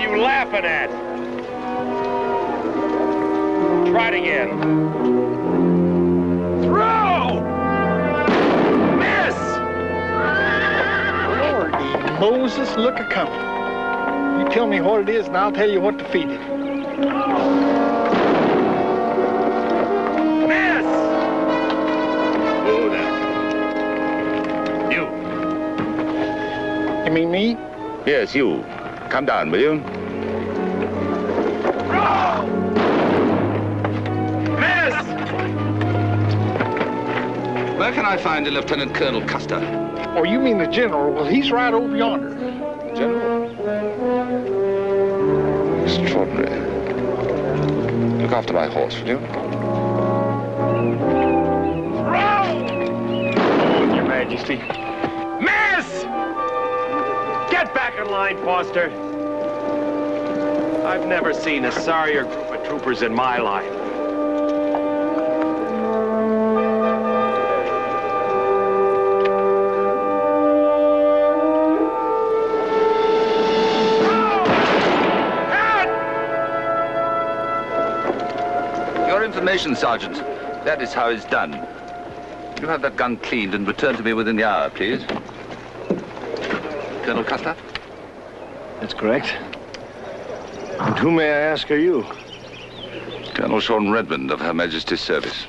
you laughing at? Try it again. Throw! Miss! Lordy Moses, look a coming. You tell me what it is, and I'll tell you what to feed it. Miss! Who then? You. You mean me? Yes, you. Come down, will you? Throw! Miss! Where can I find a Lieutenant Colonel Custer? Oh, you mean the general? Well, he's right over yonder. General? Extraordinary. Look after my horse, will you? Throw! Oh, Your Majesty. Miss! Get back in line, Foster. I've never seen a sorrier group of troopers in my life. Information, Sergeant. That is how it's done. You have that gun cleaned and returned to me within the hour, please. Colonel Custer? That's correct. And who, may I ask, are you? Colonel Sean Redmond of Her Majesty's Service.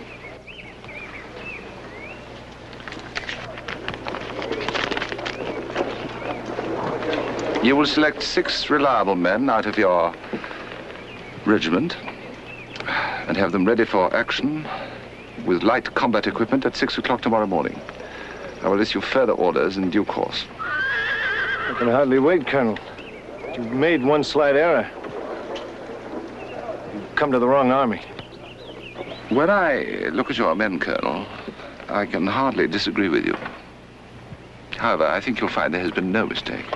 You will select 6 reliable men out of your regiment and have them ready for action with light combat equipment at 6 o'clock tomorrow morning. I will issue further orders in due course. I can hardly wait, Colonel. You've made one slight error. You've come to the wrong army. When I look at your men, Colonel, I can hardly disagree with you. However, I think you'll find there has been no mistake.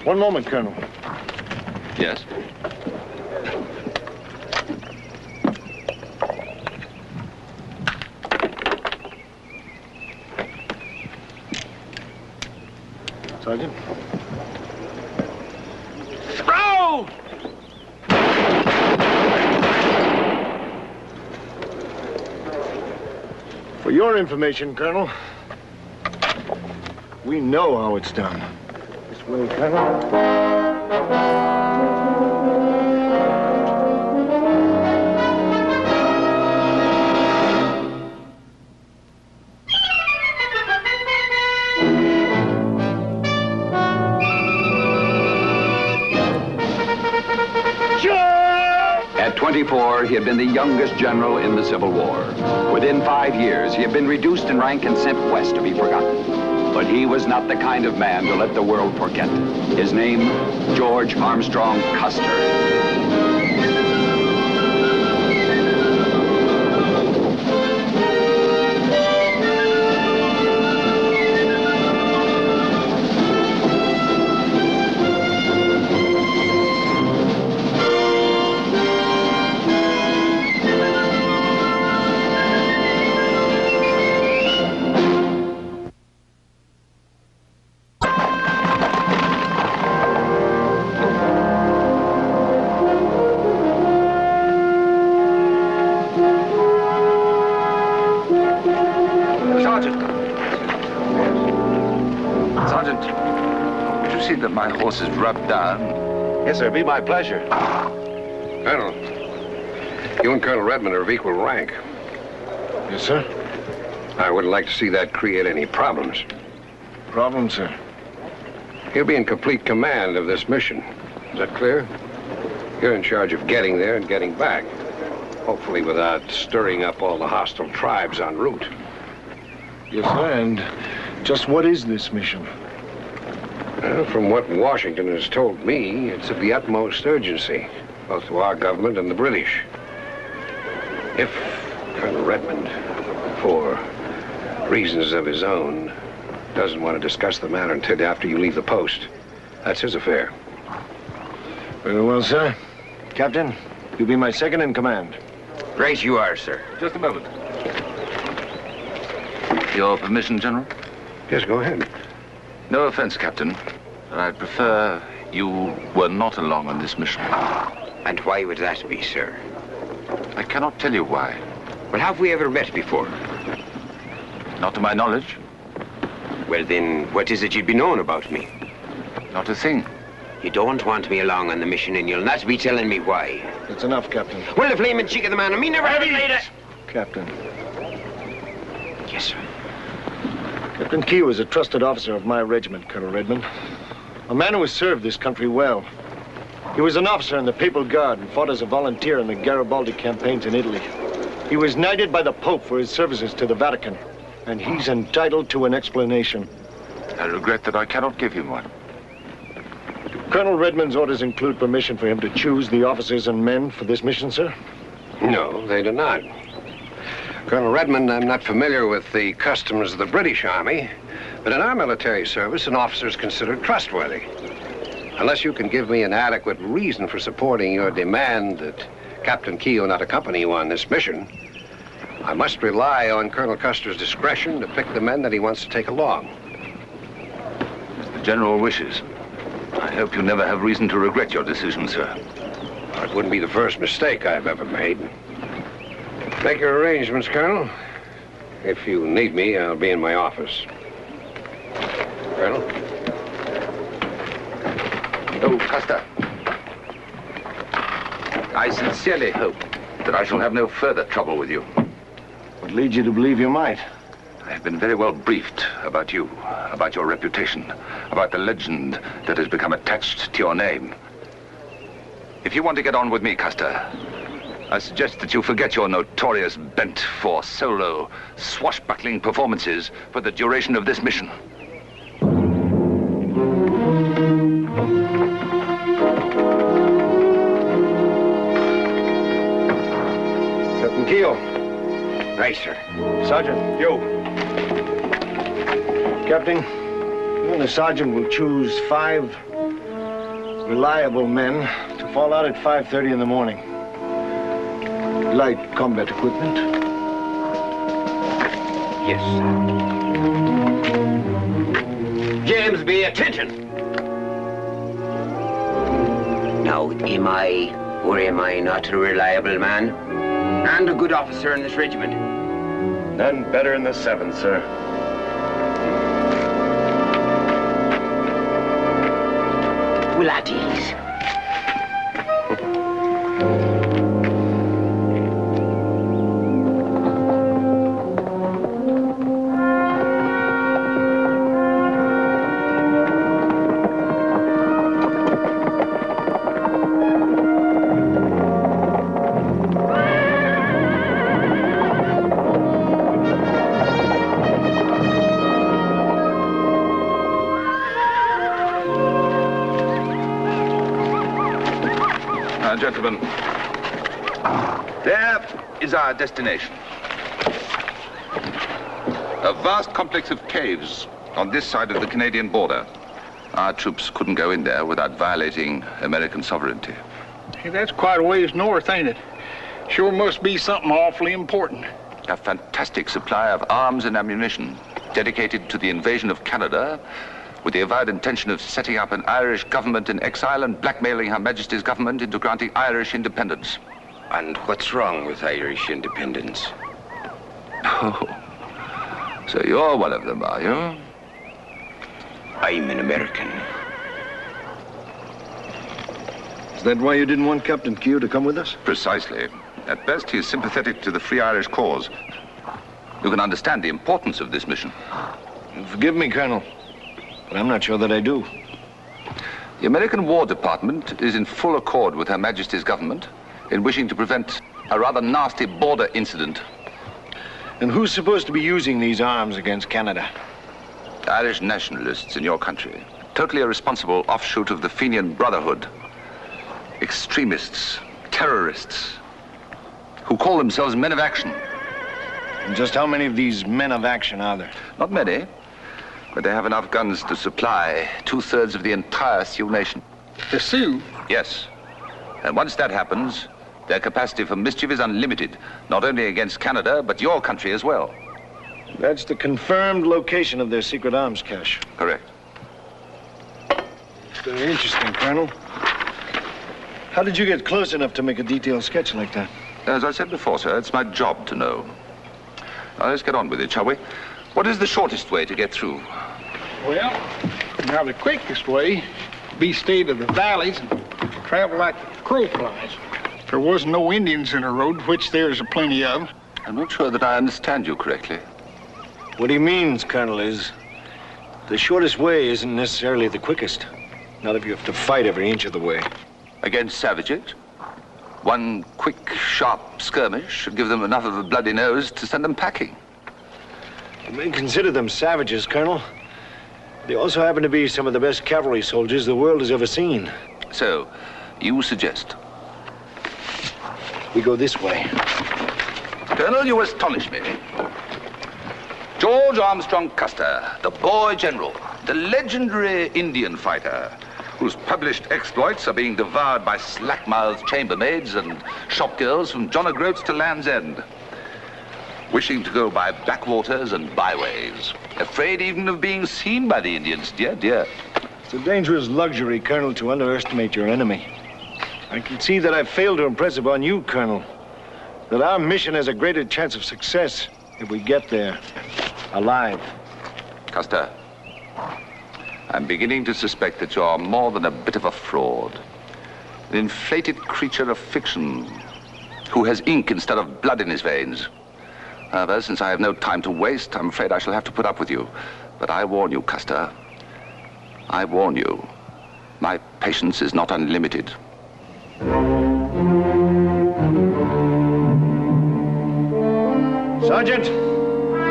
One moment, Colonel. Yes? Sergeant? Throw! For your information, Colonel, we know how it's done. This way, Colonel. At 24, he had been the youngest general in the Civil War. Within 5 years, he had been reduced in rank and sent west to be forgotten. But he was not the kind of man to let the world forget. His name, George Armstrong Custer. My horse is rubbed down. Yes, sir. It'd be my pleasure. Colonel, you and Colonel Redmond are of equal rank. Yes, sir. I wouldn't like to see that create any problems. Problems, sir? You'll be in complete command of this mission. Is that clear? You're in charge of getting there and getting back. Hopefully without stirring up all the hostile tribes en route. Yes, sir. And just what is this mission? Well, from what Washington has told me, it's of the utmost urgency, both to our government and the British. If Colonel Redmond, for reasons of his own, doesn't want to discuss the matter until after you leave the post, that's his affair. Very well, sir. Captain, you'll be my second in command. Right you are, sir. Just a moment. Your permission, General? Yes, go ahead. No offense, Captain, but I'd prefer You were not along on this mission. And why would that be, sir? I cannot tell you why. Well, have we ever met before? Not to my knowledge. Well, then, what is it you'd be known about me? Not a thing. You don't want me along on the mission, and you'll not be telling me why. That's enough, Captain. Well, the flaming cheek of the man, and me never having made it. Captain. Yes, sir. Captain Key was a trusted officer of my regiment, Colonel Redmond. A man who has served this country well. He was an officer in the Papal Guard and fought as a volunteer in the Garibaldi campaigns in Italy. He was knighted by the Pope for his services to the Vatican, and he's entitled to an explanation. I regret that I cannot give him one. Colonel Redmond's orders include permission for him to choose the officers and men for this mission, sir? No, they do not. Colonel Redmond, I'm not familiar with the customs of the British Army, but in our military service, an officer is considered trustworthy. Unless you can give me an adequate reason for supporting your demand that Captain Keogh not accompany you on this mission, I must rely on Colonel Custer's discretion to pick the men that he wants to take along. The General wishes. I hope you never have reason to regret your decision, sir. It wouldn't be the first mistake I've ever made. Make your arrangements, Colonel. If you need me, I'll be in my office. Colonel? Oh, Custer. I sincerely hope that I shall have no further trouble with you. What leads you to believe you might? I have been very well briefed about you, about your reputation, about the legend that has become attached to your name. If you want to get on with me, Custer, I suggest that you forget your notorious bent for solo, swashbuckling performances for the duration of this mission. Captain Keogh. Right, sir. Sergeant. You. Captain, you and the sergeant will choose 5 reliable men to fall out at 5:30 in the morning. Light combat equipment. Yes, sir. James B., attention! Now, am I or am I not a reliable man? And a good officer in this regiment? None better in the 7th, sir. Well, at ease. Gentlemen, there is our destination. A vast complex of caves on this side of the Canadian border. Our troops couldn't go in there without violating American sovereignty. Hey, that's quite a ways north, ain't it? Sure must be something awfully important. A fantastic supply of arms and ammunition dedicated to the invasion of Canada, with the avowed intention of setting up an Irish government in exile and blackmailing Her Majesty's government into granting Irish independence. And what's wrong with Irish independence? Oh, so you're one of them, are you? I'm an American. Is that why you didn't want Captain Keogh to come with us? Precisely. At best, he is sympathetic to the Free Irish cause. You can understand the importance of this mission. Forgive me, Colonel, but I'm not sure that I do. The American War Department is in full accord with Her Majesty's government in wishing to prevent a rather nasty border incident. And who's supposed to be using these arms against Canada? Irish nationalists in your country. Totally irresponsible offshoot of the Fenian Brotherhood. Extremists, terrorists, who call themselves men of action. And just how many of these men of action are there? Not many, but they have enough guns to supply 2/3 of the entire Sioux nation. The Sioux? Yes. And once that happens, their capacity for mischief is unlimited, not only against Canada, but your country as well. That's the confirmed location of their secret arms cache. Correct. Very interesting, Colonel. How did you get close enough to make a detailed sketch like that? As I said before, sir, it's my job to know. Now, let's get on with it, shall we? What is the shortest way to get through? Well, now the quickest way would be stay to the valleys and travel like the crow flies. There was no Indians in the road, which there's a plenty of. I'm not sure that I understand you correctly. What he means, Colonel, is the shortest way isn't necessarily the quickest. Not if you have to fight every inch of the way. Against savages? One quick, sharp skirmish should give them enough of a bloody nose to send them packing. You may consider them savages, Colonel. They also happen to be some of the best cavalry soldiers the world has ever seen. So, you suggest? We go this way. Colonel, you astonish me. George Armstrong Custer, the boy general, the legendary Indian fighter, whose published exploits are being devoured by slack-mouthed chambermaids and shopgirls from John O'Groats to Land's End, wishing to go by backwaters and byways, afraid even of being seen by the Indians, dear, dear. It's a dangerous luxury, Colonel, to underestimate your enemy. I can see that I've failed to impress upon you, Colonel, that our mission has a greater chance of success if we get there alive. Custer, I'm beginning to suspect that you're more than a bit of a fraud. An inflated creature of fiction who has ink instead of blood in his veins. However, since I have no time to waste, I'm afraid I shall have to put up with you. But I warn you, Custer. I warn you. My patience is not unlimited. Sergeant,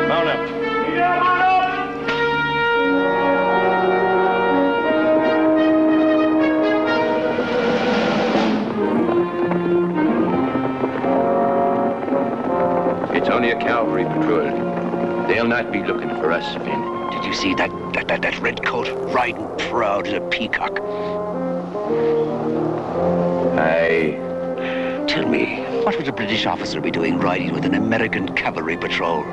mount up. It's only a cavalry patrol. They'll not be looking for us, Finn. Did you see that red coat riding proud as a peacock? Aye. Tell me, what would a British officer be doing riding with an American cavalry patrol?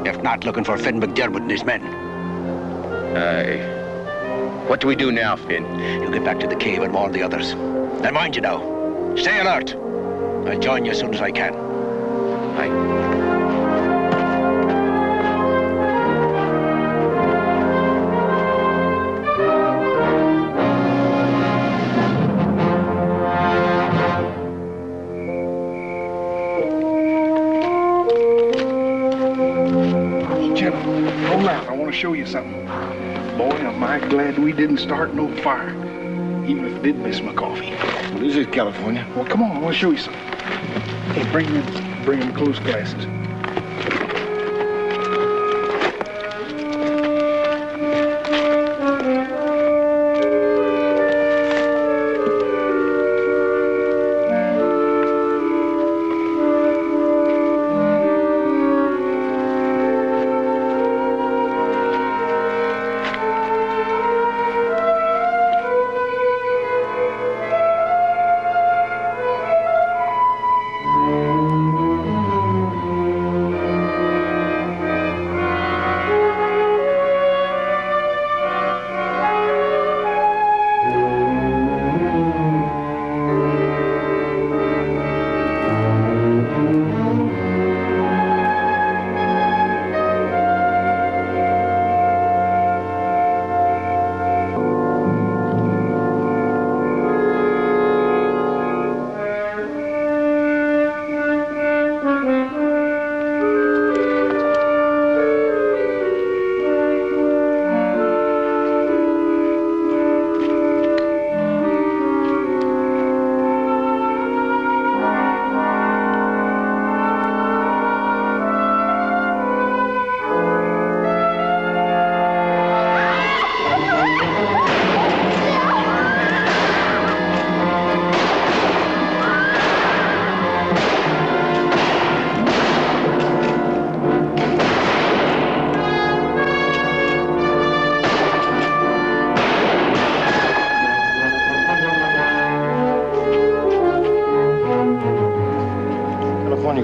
If not looking for Finn McDermott and his men. Aye. What do we do now, Finn? You get back to the cave and warn the others. And mind you now, stay alert. I'll join you as soon as I can. Aye. Show you something. Boy, am I glad we didn't start no fire, even if it did miss my coffee. What is it, California? Well, come on, I want to show you something. Hey, bring in close glasses.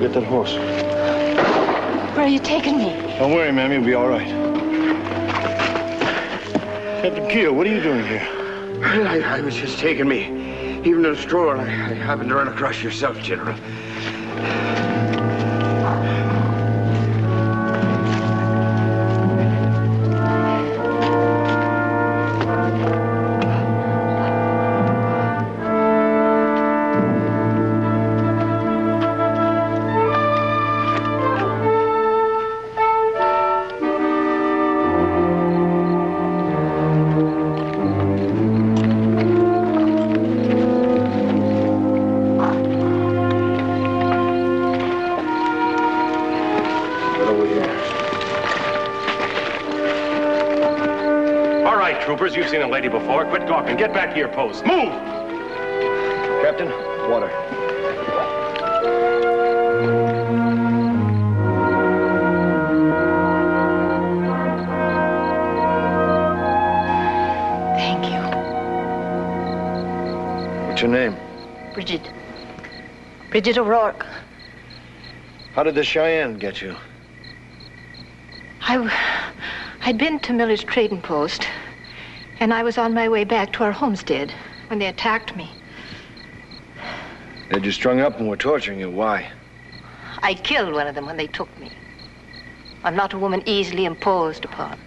Get that horse. Where are you taking me? Don't worry, ma'am. You'll be all right. Captain Keel, what are you doing here? Well, I was just taking me evening stroll, and I happened to run across yourself, General. Troopers, you've seen a lady before. Quit talking. Get back to your post. Move! Captain, water. Thank you. What's your name? Bridget. Bridget O'Rourke. How did the Cheyenne get you? I'd been to Miller's trading post, and I was on my way back to our homestead when they attacked me. They had you strung up and were torturing you. Why? I killed one of them when they took me. I'm not a woman easily imposed upon.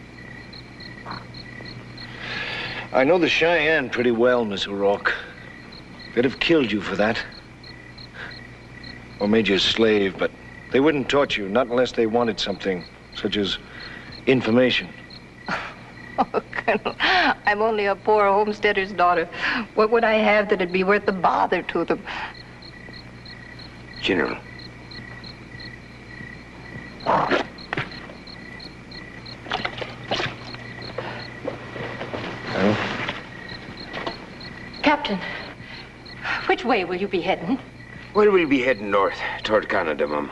I know the Cheyenne pretty well, Miss O'Rourke. They'd have killed you for that. Or made you a slave, but they wouldn't torture you, not unless they wanted something, such as information. Oh, Colonel, I'm only a poor homesteader's daughter. What would I have that'd be worth the bother to them? General. Colonel? Captain, which way will you be heading? Well, we'll be heading north, toward Canada, Mum.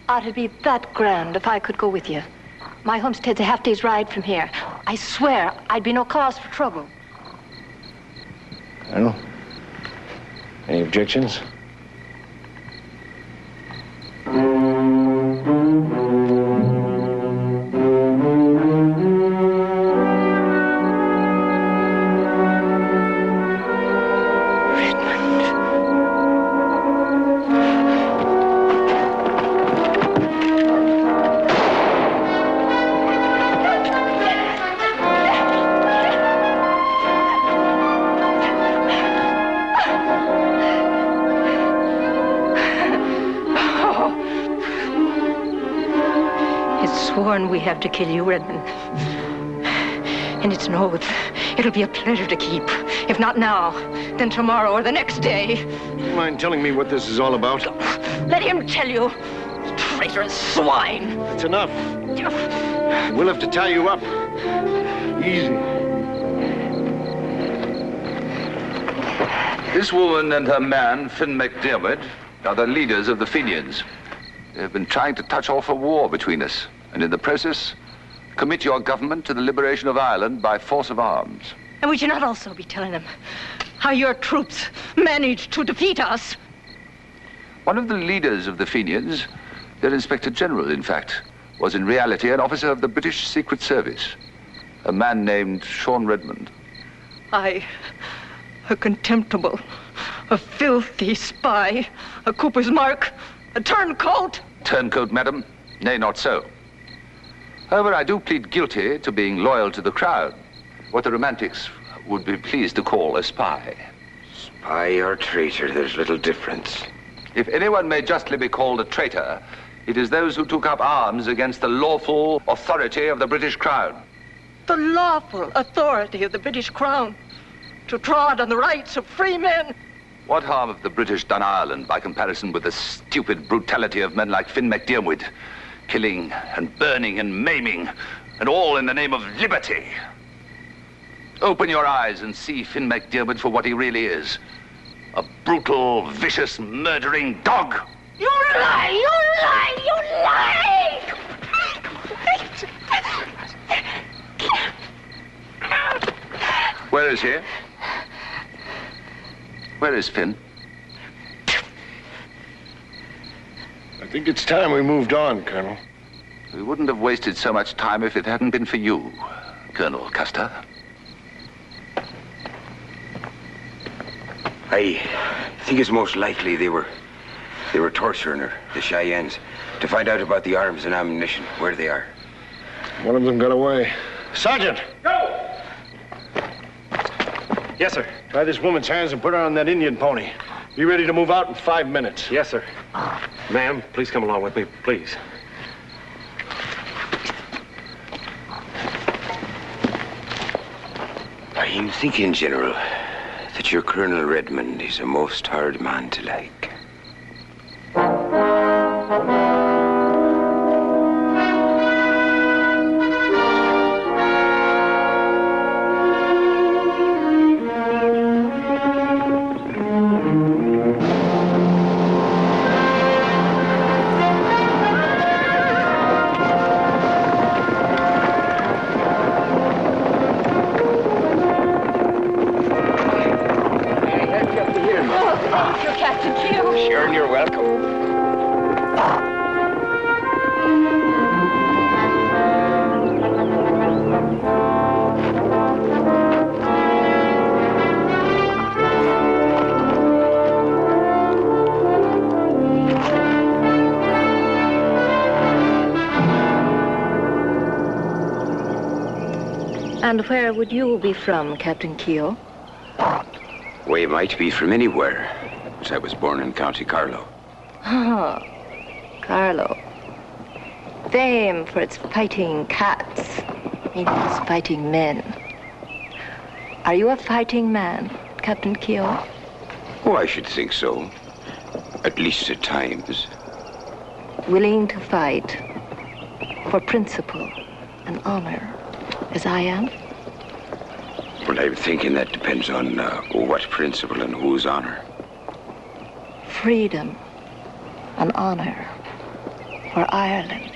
It'd be that grand if I could go with you. My homestead's a half day's ride from here. I swear I'd be no cause for trouble. Colonel? Any objections? We have to kill you, Redmond. And it's an oath. It'll be a pleasure to keep. If not now, then tomorrow or the next day. Do you mind telling me what this is all about? Let him tell you. Traitorous swine. That's enough. We'll have to tie you up. Easy. This woman and her man, Finn McDermott, are the leaders of the Fenians. They have been trying to touch off a war between us, and in the process, commit your government to the liberation of Ireland by force of arms. And would you not also be telling them how your troops managed to defeat us? One of the leaders of the Fenians, their Inspector General, in fact, was in reality an officer of the British Secret Service, a man named Sean Redmond. A contemptible, a filthy spy, a Cooper's mark, a turncoat. Turncoat, madam? Nay, not so. However, I do plead guilty to being loyal to the crown, what the romantics would be pleased to call a spy. Spy or traitor, there's little difference. If anyone may justly be called a traitor, it is those who took up arms against the lawful authority of the British crown. The lawful authority of the British crown to trod on the rights of free men. What harm have the British done Ireland by comparison with the stupid brutality of men like Finn McDermott? Killing and burning and maiming, and all in the name of liberty. Open your eyes and see Finn McDermott for what he really is. A brutal, vicious, murdering dog. You lie! You lie! You lie! Where is he? Where is Finn? I think it's time we moved on, Colonel. We wouldn't have wasted so much time if it hadn't been for you, Colonel Custer. I think it's most likely they were torturing her, the Cheyennes, to find out about the arms and ammunition, where they are. One of them got away. Sergeant! Go! Yes, sir. Tie this woman's hands and put her on that Indian pony. Be ready to move out in 5 minutes. Yes, sir. Ma'am, please come along with me, please. I'm thinking, General, that your Colonel Redmond is a most hard man to like. And where would you be from, Captain Keogh? We might be from anywhere, as I was born in County Carlow. Oh, Carlow. Fame for its fighting cats, meaning its fighting men. Are you a fighting man, Captain Keogh? Oh, I should think so. At least at times. Willing to fight for principle and honor, as I am? Well, I'm thinking that depends on what principle and whose honor. Freedom and honor for Ireland.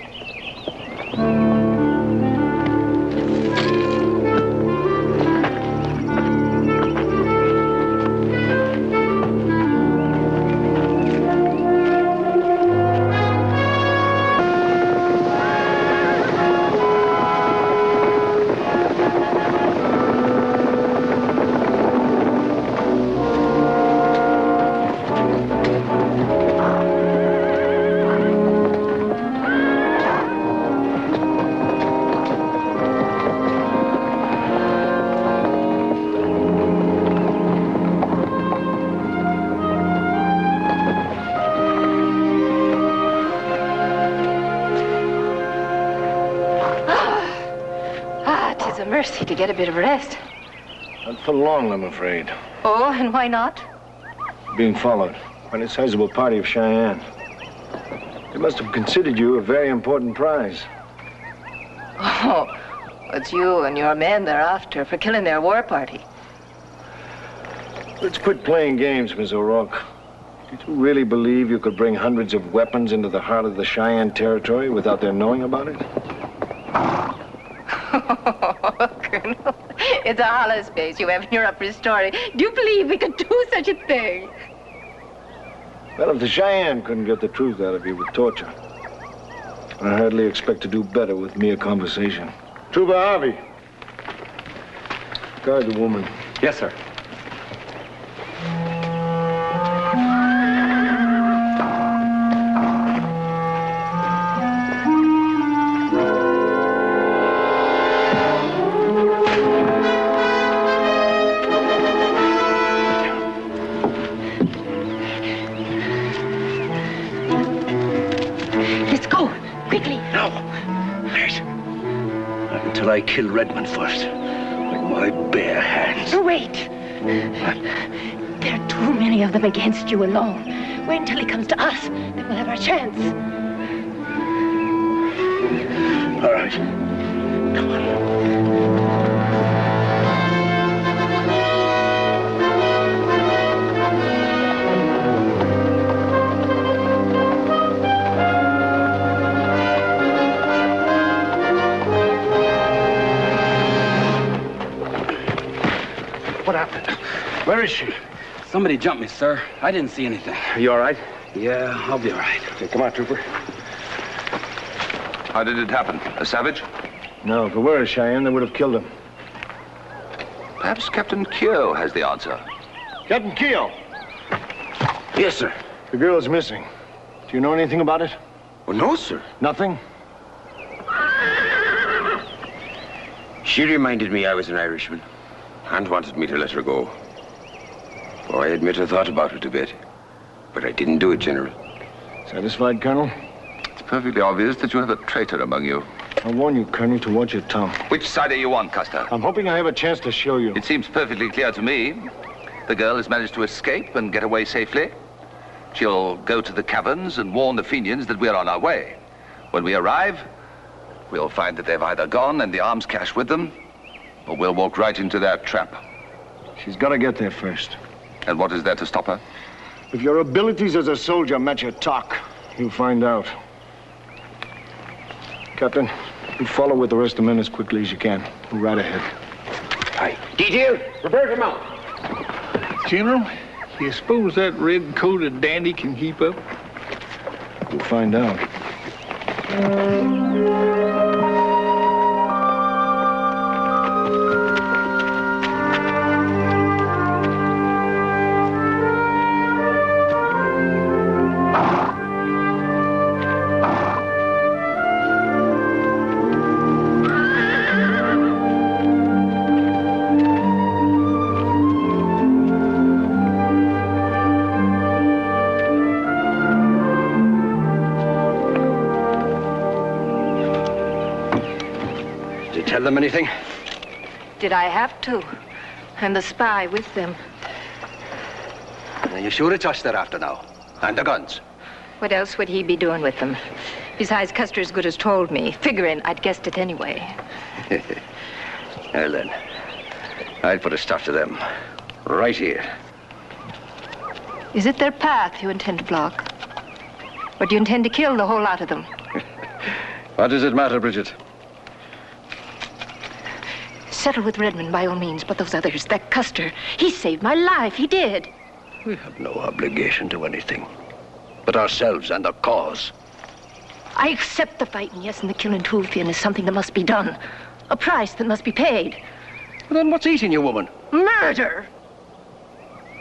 Mercy to get a bit of rest. Not for long, I'm afraid. Oh, and why not? Being followed by a sizable party of Cheyenne. They must have considered you a very important prize. Oh, it's you and your men they're after for killing their war party. Let's quit playing games, Miss O'Rourke. Did you really believe you could bring hundreds of weapons into the heart of the Cheyenne territory without their knowing about it? Oh, Colonel, it's a hollow space you have in your upper story. Do you believe we could do such a thing? Well, if the Cheyenne couldn't get the truth out of you with torture, I hardly expect to do better with mere conversation. Trooper Harvey. Guard the woman. Yes, sir. I kill Redmond first, with my bare hands. Wait! There are too many of them against you alone. Wait until he comes to us, then we'll have our chance. All right. Come on. What happened? Where is she? Somebody jumped me, sir. I didn't see anything. Are you all right? Yeah, I'll be all right. Okay, come on, Trooper. How did it happen? A savage? No, if it were a Cheyenne, they would have killed him. Perhaps Captain Keogh has the answer. Captain Keogh! Yes, sir. The girl's missing. Do you know anything about it? Well, no, sir. Nothing? She reminded me I was an Irishman and wanted me to let her go. Oh, I admit I thought about it a bit, but I didn't do it, General. Satisfied, Colonel? It's perfectly obvious that you have a traitor among you. I warn you, Colonel, to watch your tongue. Which side are you on, Custer? I'm hoping I have a chance to show you. It seems perfectly clear to me. The girl has managed to escape and get away safely. She'll go to the caverns and warn the Fenians that we're on our way. When we arrive, we'll find that they've either gone and the arms cache with them, or we'll walk right into their trap. She's got to get there first. And what is there to stop her? If your abilities as a soldier match your talk, you'll find out. Captain, you follow with the rest of the men as quickly as you can. Move right ahead. Aye. Detail, prepare to mount. General, you suppose that red-coated dandy can keep up? We'll find out. Tell them anything? Did I have to? And the spy with them. Are you sure it's us they're after now? And the guns? What else would he be doing with them? Besides, Custer as good as told me. Figuring I'd guessed it anyway. Well then, I'll put a stop to them. Right here. Is it their path you intend to block? Or do you intend to kill the whole lot of them? What does it matter, Bridget? Settle with Redmond by all means, but those others, that Custer, he saved my life, he did. We have no obligation to anything but ourselves and our cause. I accept the fighting, yes, and the killing too, Finn, is something that must be done. A price that must be paid. Well, then what's eating you, woman? Murder!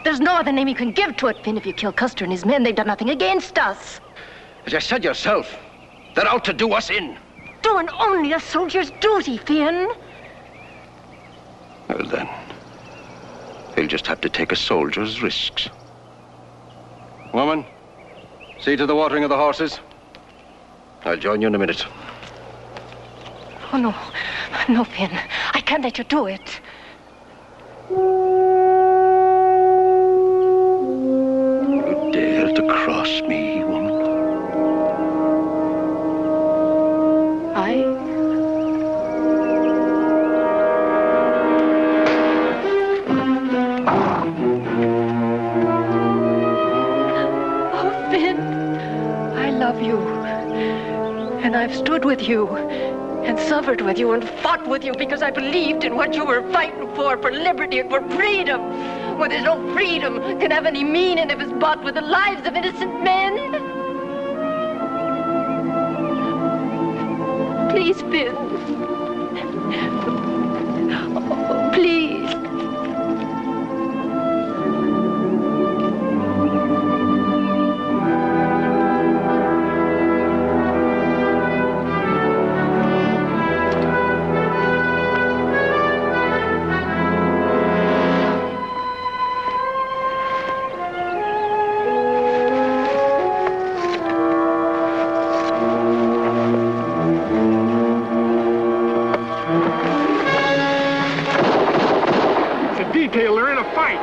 There's no other name you can give to it, Finn. If you kill Custer and his men, they've done nothing against us. As you said yourself, they're out to do us in. Doing only a soldier's duty, Finn. Well, then, he'll just have to take a soldier's risks. Woman, see to the watering of the horses. I'll join you in a minute. Oh, no. No, Finn. I can't let you do it. You dare to cross me, woman? And I've stood with you and suffered with you and fought with you because I believed in what you were fighting for liberty and for freedom. Well, there's no freedom can have any meaning if it's bought with the lives of innocent men. Please, Finn. Oh, please. They're in a fight.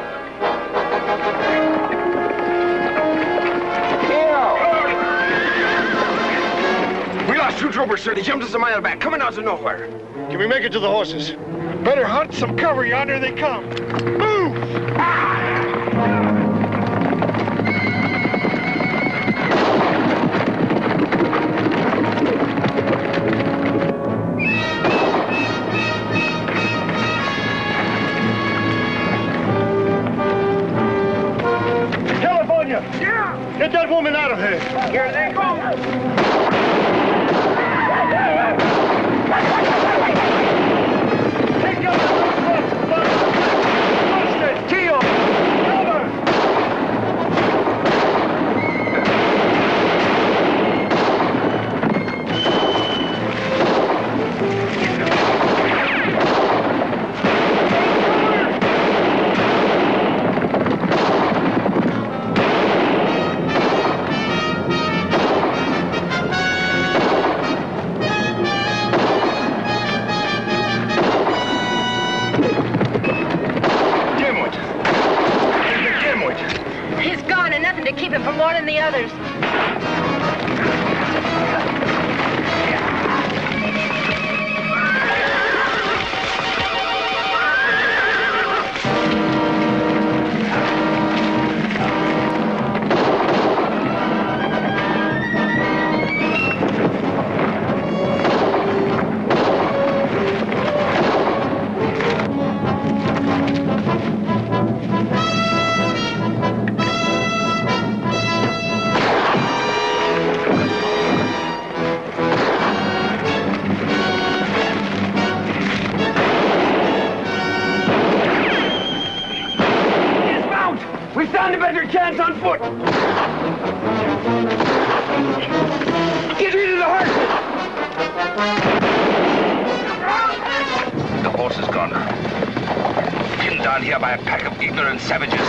We lost two troopers, sir. They jumped us a mile back, coming out of nowhere. Can we make it to the horses? Better hunt some cover. Yonder they come. Move! Yeah! Get that woman out of here! Here they come! Take out the Keel! Cover! others. We stand a better chance on foot. Get rid of the horses. The horse is gone. Pinned down here by a pack of ignorant savages.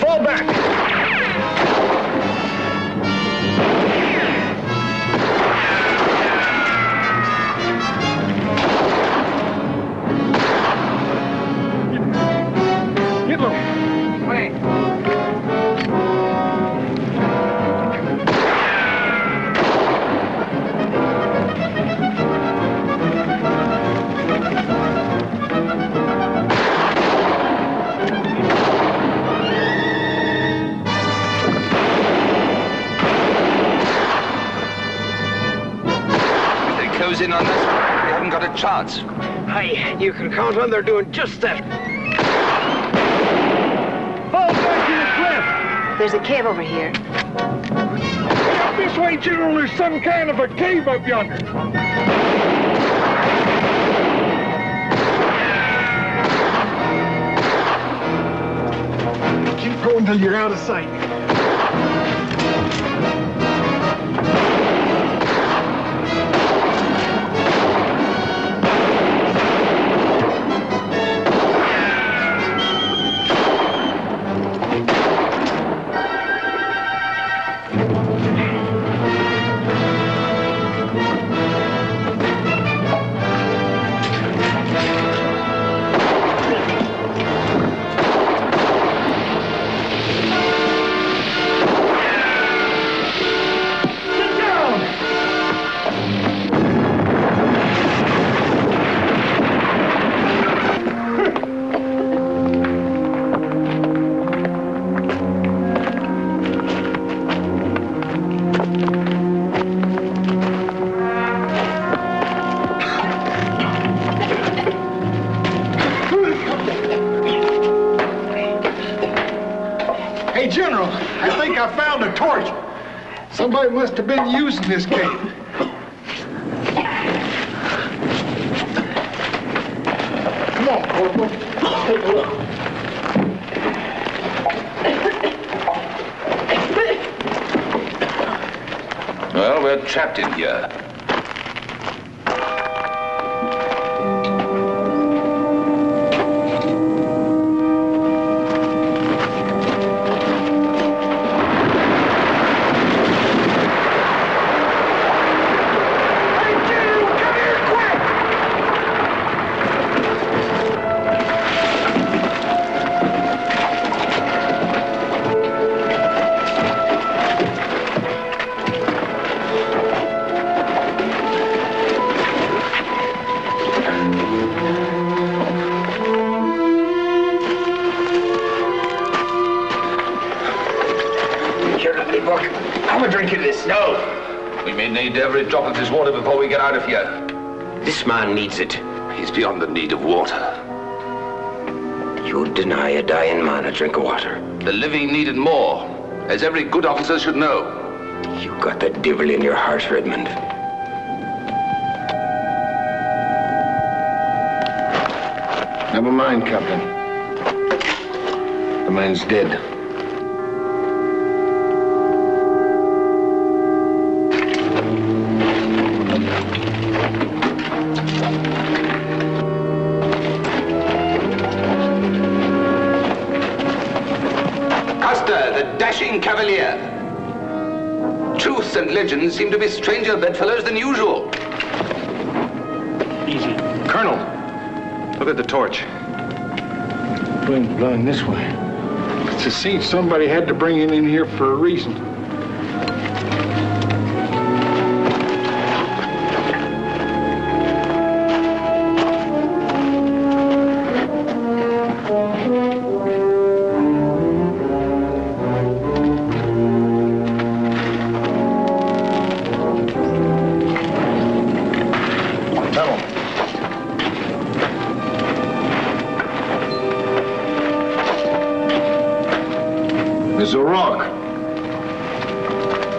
Fall back! In on this, we haven't got a chance. Aye, you can count on they're doing just that. Fall back to the cliff! There's a cave over here. Up this way, General. There's some kind of a cave up yonder. Keep going till you're out of sight. Hey, General, I think I found a torch. Somebody must have been using this cave. Come on, Corporal. Take a look. Well, we're trapped in here. Need every drop of this water before we get out of here. This man needs it. He's beyond the need of water. You deny a dying man a drink of water. The living needed more, as every good officer should know. You got the devil in your heart, Redmond. Never mind, Captain. The man's dead. Custer, the dashing cavalier. Truth and legend seem to be stranger bedfellows than usual. Easy. Colonel, look at the torch. Wind blowing this way. It's a scene somebody had to bring it in here for a reason. There's a rock.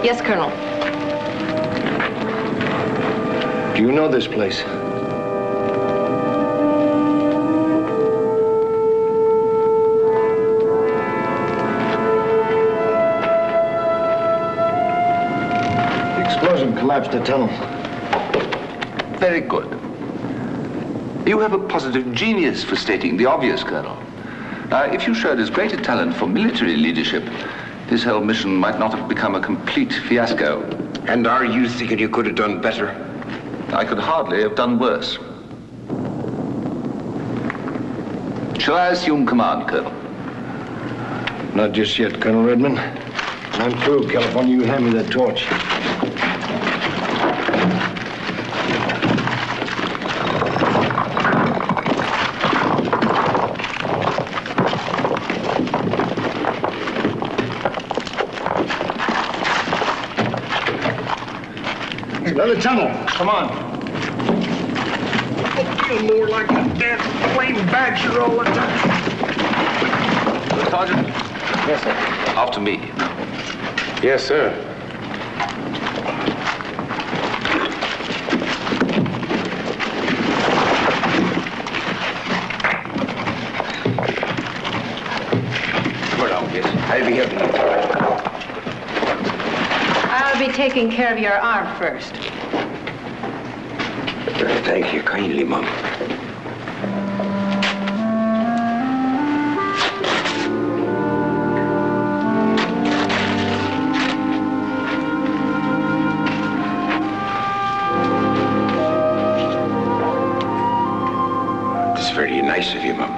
Yes, Colonel. Do you know this place? The explosion collapsed the tunnel. Very good. You have a positive genius for stating the obvious, Colonel. If you showed as great a talent for military leadership, this whole mission might not have become a complete fiasco. And are you thinking you could have done better? I could hardly have done worse. Shall I assume command, Colonel? Not just yet, Colonel Redmond. When I'm through, California, you hand me that torch. Another tunnel. Come on. I feel more like a dead flame badger all the time. Sergeant? Yes, sir. After me. Yes, sir. Come on, yes. I'll be helping you. I'll be taking care of your arm first. Thank you kindly, Mum. It's very nice of you, Mum.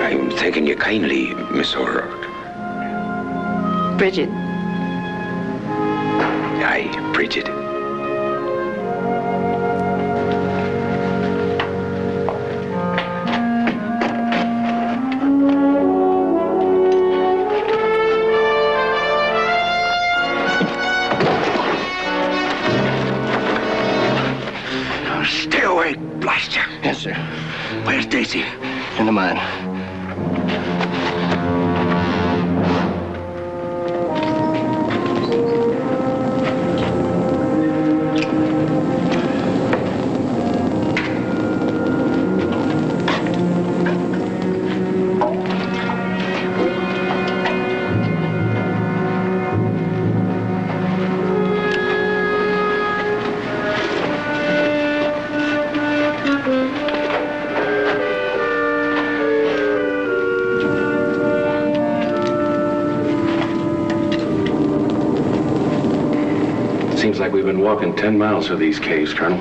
I'm thanking you kindly, Miss O'Rourke. Bridget. Aye, Bridget. Now stay away, blast you. Yes, sir. Where's Daisy? In the mine. Seems like we've been walking 10 miles through these caves, Colonel.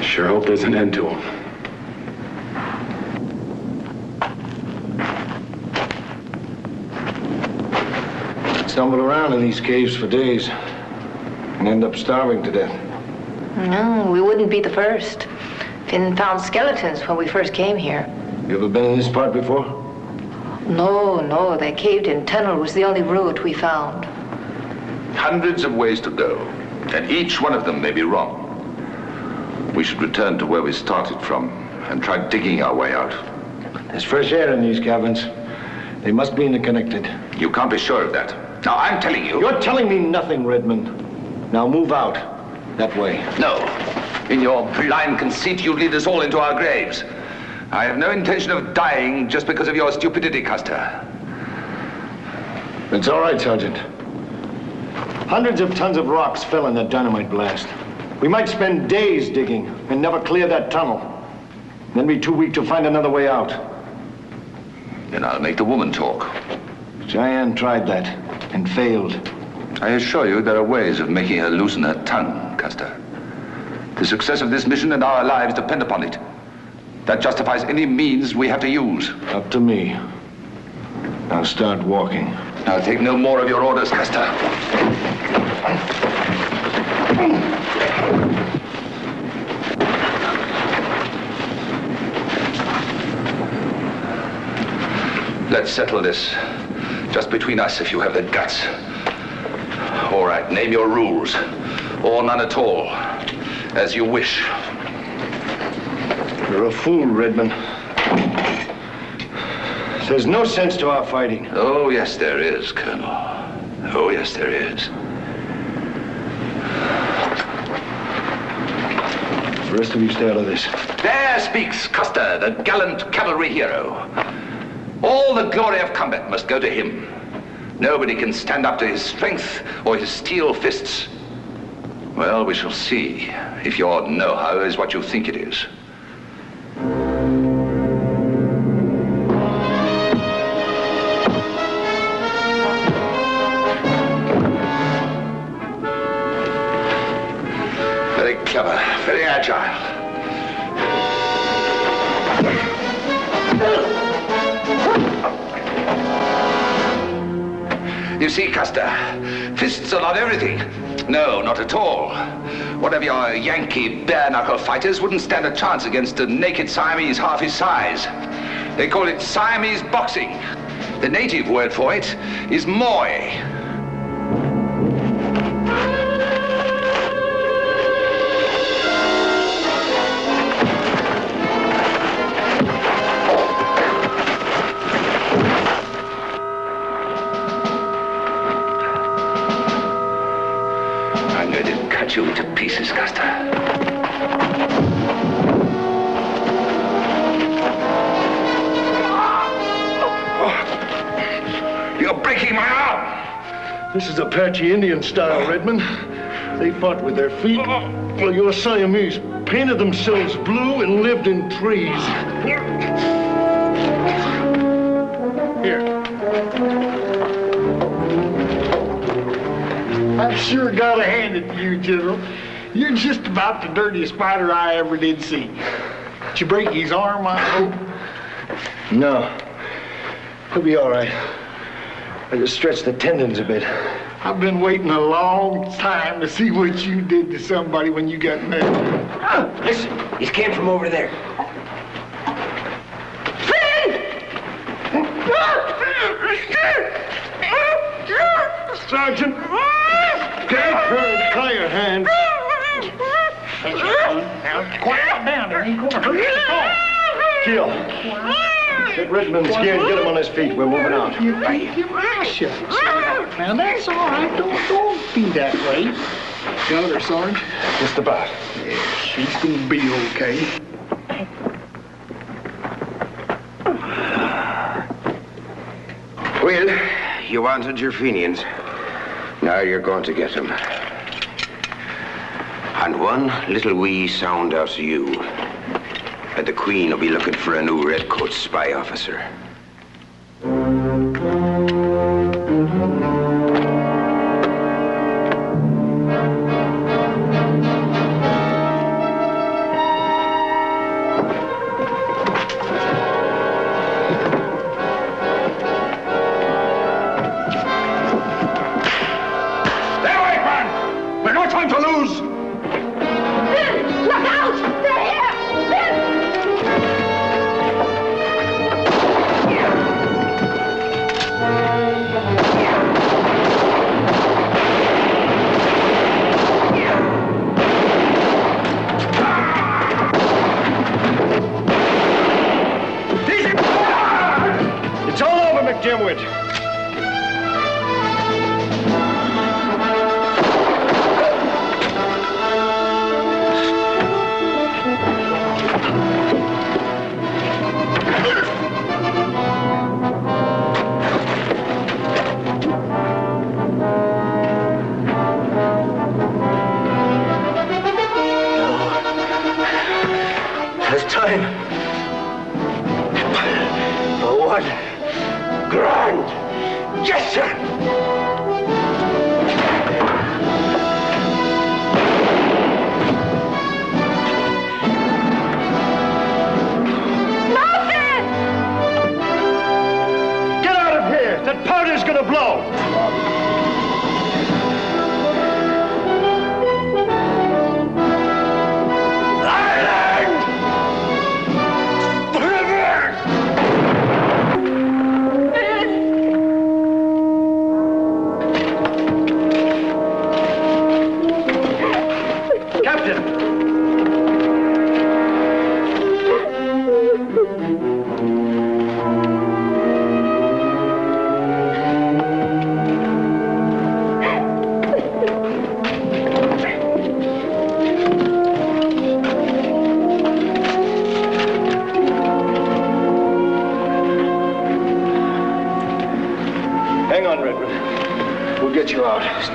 Sure hope there's an end to them. Stumble around in these caves for days and end up starving to death. No, we wouldn't be the first. Finn found skeletons when we first came here. You ever been in this part before? No, that caved-in tunnel was the only route we found. Hundreds of ways to go, and each one of them may be wrong. We should return to where we started from and try digging our way out. There's fresh air in these caverns. They must be interconnected. You can't be sure of that. Now, I'm telling you... You're telling me nothing, Redmond. Now move out. That way. No. In your blind conceit, you lead us all into our graves. I have no intention of dying just because of your stupidity, Custer. It's all right, Sergeant. Hundreds of tons of rocks fell in that dynamite blast. We might spend days digging and never clear that tunnel. Then be too weak to find another way out. Then I'll make the woman talk. Cheyenne tried that and failed. I assure you there are ways of making her loosen her tongue, Custer. The success of this mission and our lives depend upon it. That justifies any means we have to use. Up to me. Now start walking. I'll take no more of your orders, Custer. Let's settle this. Just between us, if you have the guts. All right, name your rules. Or none at all. As you wish. You're a fool, Redmond. There's no sense to our fighting. Oh, yes, there is, Colonel. Oh, yes, there is. The rest of you stay out of this. There speaks Custer, the gallant cavalry hero. All the glory of combat must go to him. Nobody can stand up to his strength or his steel fists. Well, we shall see if your know-how is what you think it is. Very clever, very agile. You see, Custer, fists are not everything. No, not at all. One of your Yankee bare-knuckle fighters wouldn't stand a chance against a naked Siamese half his size. They call it Siamese boxing. The native word for it is Muay. You to pieces, Custer. You're breaking my arm! This is Apache Indian style, Redmond. They fought with their feet, while your Siamese painted themselves blue and lived in trees. Here. I've sure got to hand it to you, General. You're just about the dirtiest fighter I ever did see. Did you break his arm, I hope? No. He'll be all right. I just stretched the tendons a bit. I've been waiting a long time to see what you did to somebody when you got mad. Listen, he came from over there. Sergeant! Take her and tie her hands. Now, quiet down. It ain't gonna hurt you at all. Kill. Get Redmond's gear and get him on his feet. We're moving out. Your mouth shut. Now, that's all right. Don't be that way. Got her, Sarge? Just about. Yeah, she's gonna be okay. Well, you wanted your Fenians. Now you're going to get them. And one little wee sound out of you, and the Queen will be looking for a new redcoat spy officer.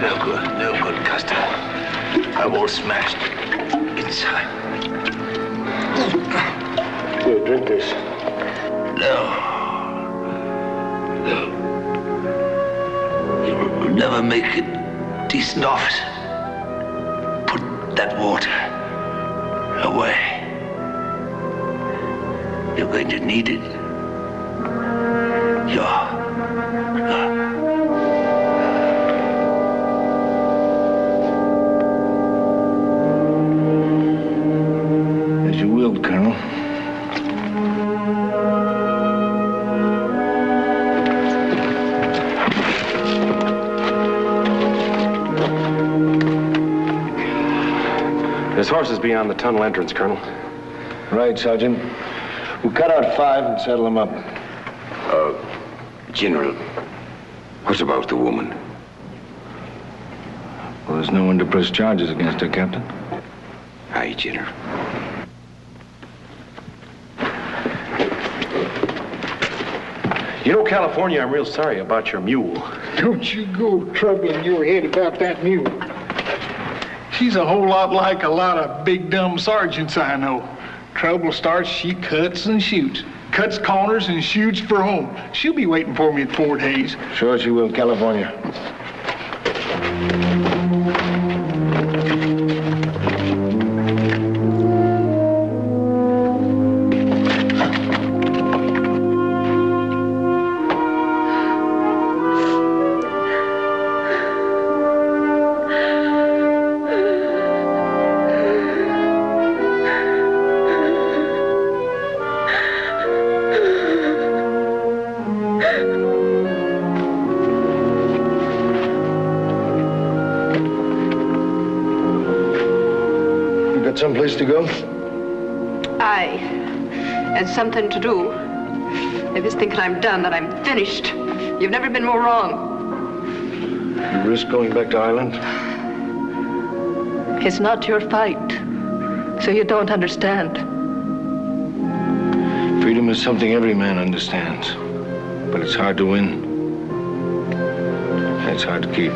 No good, Custer. I'm all smashed inside. Here, drink this. No. You'll never make a decent officer. Put that water away. You're going to need it. As you will, Colonel. There's horses beyond the tunnel entrance, Colonel. Right, Sergeant. We'll cut out 5 and settle them up. General, what about the woman? Well, there's no one to press charges against her, Captain. Aye, General. You know, California, I'm real sorry about your mule. Don't you go troubling your head about that mule. She's a whole lot like a lot of big dumb sergeants I know. Trouble starts, she cuts and shoots. Cuts corners and shoots for home. She'll be waiting for me at Fort Hays. Sure she will, California. Someplace to go? Aye. And something to do. If you think I'm done, that I'm finished. You've never been more wrong. You risk going back to Ireland? It's not your fight. So you don't understand. Freedom is something every man understands. But it's hard to win. And it's hard to keep.